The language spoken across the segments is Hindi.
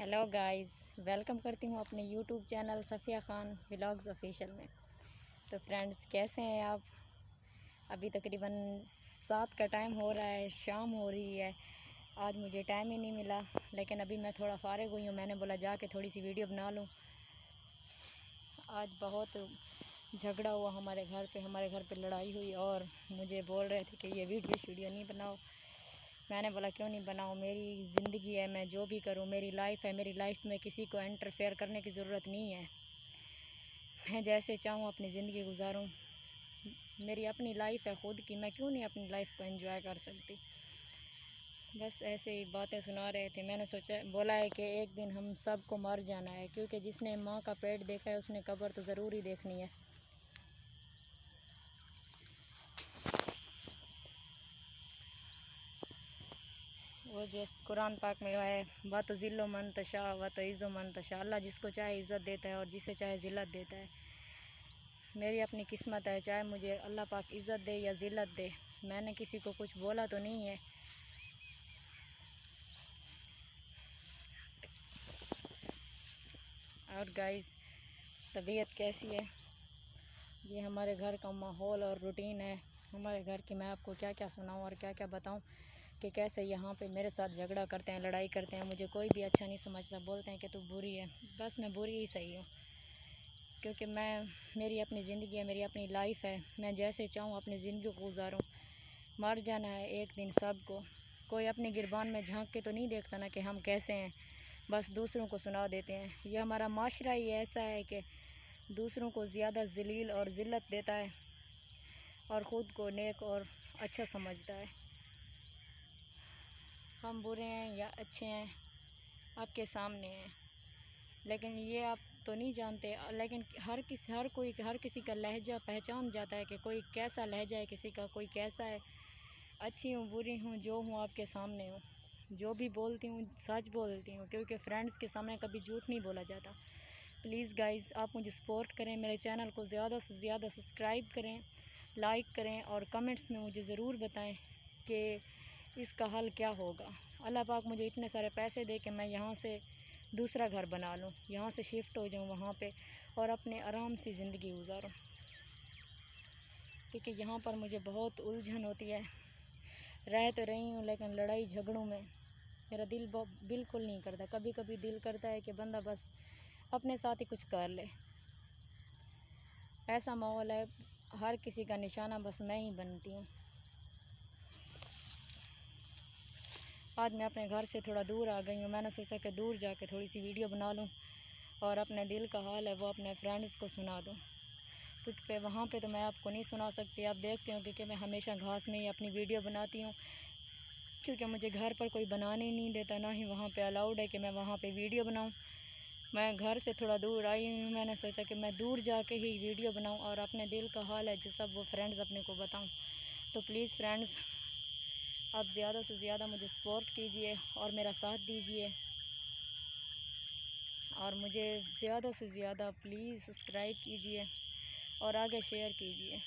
हेलो गाइस, वेलकम करती हूँ अपने YouTube channel Safiya Khan vlogs official में। तो फ्रेंड्स, कैसे हैं आप? अभी तकरीबन 7 का टाइम हो रहा है, शाम हो रही है। आज मुझे टाइम ही नहीं मिला, लेकिन अभी मैं थोड़ा फारिग हुई हूँ। मैंने बोला जाके थोड़ी सी वीडियो बना लूँ। आज बहुत झगड़ा हुआ हमारे घर पे लड़ाई हुई और मुझे बोल रहे थे कि ये वीडियो नहीं बनाओ। मैंने बोला क्यों नहीं बनाऊँ, मेरी ज़िंदगी है, मैं जो भी करूँ मेरी लाइफ है। मेरी लाइफ में किसी को इंटरफेयर करने की ज़रूरत नहीं है। मैं जैसे चाहूँ अपनी ज़िंदगी गुजारूँ। मेरी अपनी लाइफ है खुद की, मैं क्यों नहीं अपनी लाइफ को एंजॉय कर सकती। बस ऐसे ही बातें सुना रहे थे। मैंने सोचा बोला है कि एक दिन हम सब को मर जाना है, क्योंकि जिसने माँ का पेट देखा है उसने कब्र तो ज़रूर ही देखनी है। वो जैसे कुरान पाक में है, व तो ज़िल्लो मन तशा व तो इज़्ज़ो मन तशा। अल्लाह जिसको चाहे इज़्ज़त देता है और जिसे चाहे ज़िल्लत देता है। मेरी अपनी किस्मत है, चाहे मुझे अल्लाह पाक इज़्ज़त दे या ज़िल्लत दे। मैंने किसी को कुछ बोला तो नहीं है। और गाइस, तबीयत कैसी है? ये हमारे घर का माहौल और रूटीन है। हमारे घर की मैं आपको क्या क्या सुनाऊँ और क्या क्या बताऊँ कि कैसे यहाँ पे मेरे साथ झगड़ा करते हैं, लड़ाई करते हैं। मुझे कोई भी अच्छा नहीं समझता, बोलते हैं कि तू बुरी है। बस मैं बुरी ही सही हूँ, क्योंकि मेरी अपनी ज़िंदगी है, मेरी अपनी लाइफ है। मैं जैसे चाहूँ अपनी ज़िंदगी को गुजारूँ। मर जाना है एक दिन सबको। कोई अपने गिरबान में झांक के तो नहीं देखता ना कि हम कैसे हैं, बस दूसरों को सुना देते हैं। ये हमारा माशरा ही ऐसा है कि दूसरों को ज़्यादा ज़लील और ज़िल्लत देता है और ख़ुद को नेक और अच्छा समझता है। हम बुरे हैं या अच्छे हैं आपके सामने हैं, लेकिन ये आप तो नहीं जानते। लेकिन हर किसी का लहजा पहचान जाता है कि कोई कैसा लहजा है, किसी का कोई कैसा है। अच्छी हूँ बुरी हूँ, जो हूँ आपके सामने हूँ। जो भी बोलती हूँ सच बोलती हूँ, क्योंकि फ्रेंड्स के सामने कभी झूठ नहीं बोला जाता। प्लीज़ गाइज़, आप मुझे सपोर्ट करें, मेरे चैनल को ज़्यादा से ज़्यादा सब्सक्राइब करें, लाइक करें और कमेंट्स में मुझे ज़रूर बताएं कि इसका हल क्या होगा। अल्लाह पाक मुझे इतने सारे पैसे दे कि मैं यहाँ से दूसरा घर बना लूँ, यहाँ से शिफ्ट हो जाऊँ वहाँ पे और अपने आराम से ज़िंदगी गुजारूँ, क्योंकि यहाँ पर मुझे बहुत उलझन होती है। रह तो रही हूँ, लेकिन लड़ाई झगड़ों में मेरा दिल बिल्कुल नहीं करता। कभी कभी दिल करता है कि बंदा बस अपने साथ ही कुछ कर ले। ऐसा माहौल है, हर किसी का निशाना बस मैं ही बनती हूँ। आज मैं अपने घर से थोड़ा दूर आ गई हूँ। मैंने सोचा कि दूर जाके थोड़ी सी वीडियो बना लूँ और अपने दिल का हाल है वो अपने फ्रेंड्स को सुना दूँ, क्योंकि वहाँ पे तो मैं आपको नहीं सुना सकती। आप देखते हो क्योंकि मैं हमेशा घास में ही अपनी वीडियो बनाती हूँ, क्योंकि मुझे घर पर कोई बनाने नहीं देता, ना ही वहाँ पे अलाउड है कि मैं वहाँ पे वीडियो बनाऊँ। मैं घर से थोड़ा दूर आई हूँ, मैंने सोचा कि मैं दूर जाके ही वीडियो बनाऊँ और अपने दिल का हाल है जो सब वो फ्रेंड्स अपने को बताऊँ। तो प्लीज़ फ्रेंड्स, आप ज़्यादा से ज़्यादा मुझे सपोर्ट कीजिए और मेरा साथ दीजिए, और मुझे ज़्यादा से ज़्यादा प्लीज़ सब्सक्राइब कीजिए और आगे शेयर कीजिए।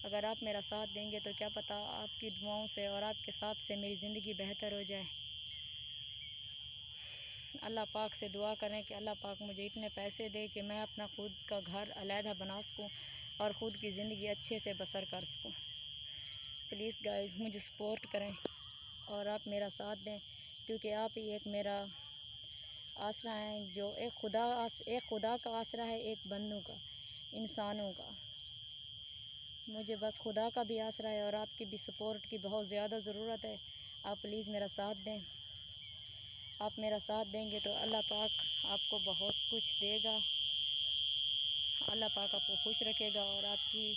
अगर आप मेरा साथ देंगे तो क्या पता आपकी दुआओं से और आपके साथ से मेरी ज़िंदगी बेहतर हो जाए। अल्लाह पाक से दुआ करें कि अल्लाह पाक मुझे इतने पैसे दे कि मैं अपना खुद का घर अलहदा बना सकूं और ख़ुद की ज़िंदगी अच्छे से बसर कर सकूं। प्लीज़ गाइस, मुझे सपोर्ट करें और आप मेरा साथ दें, क्योंकि आप ही एक मेरा आसरा है। जो एक खुदा का आसरा है, एक बंदों का, इंसानों का। मुझे बस खुदा का भी आसरा है और आपकी भी सपोर्ट की बहुत ज़्यादा ज़रूरत है। आप प्लीज़ मेरा साथ दें। आप मेरा साथ देंगे तो अल्लाह पाक आपको बहुत कुछ देगा। अल्लाह पाक आपको खुश रखेगा और आपकी।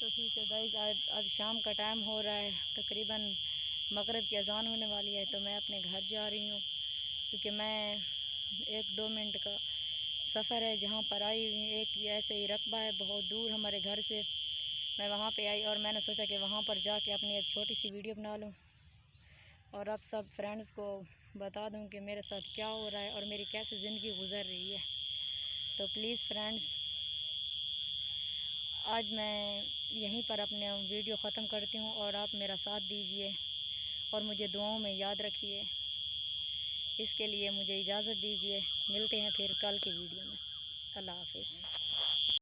तो ठीक है गाइस, आज शाम का टाइम हो रहा है, तकरीबन मगरिब की अज़ान होने वाली है। तो मैं अपने घर जा रही हूँ, क्योंकि मैं 1-2 मिनट का सफ़र है जहाँ पर आई हुई। एक ऐसे ही रकबा है बहुत दूर हमारे घर से, मैं वहाँ पे आई और मैंने सोचा कि वहाँ पर जाके अपनी एक छोटी सी वीडियो बना लूँ और अब सब फ्रेंड्स को बता दूँ कि मेरे साथ क्या हो रहा है और मेरी कैसे ज़िंदगी गुजर रही है। तो प्लीज़ फ्रेंड्स, आज मैं यहीं पर अपने वीडियो ख़त्म करती हूँ और आप मेरा साथ दीजिए और मुझे दुआओं में याद रखिए। इसके लिए मुझे इजाज़त दीजिए। मिलते हैं फिर कल की वीडियो में। अल्लाह हाफ़िज़।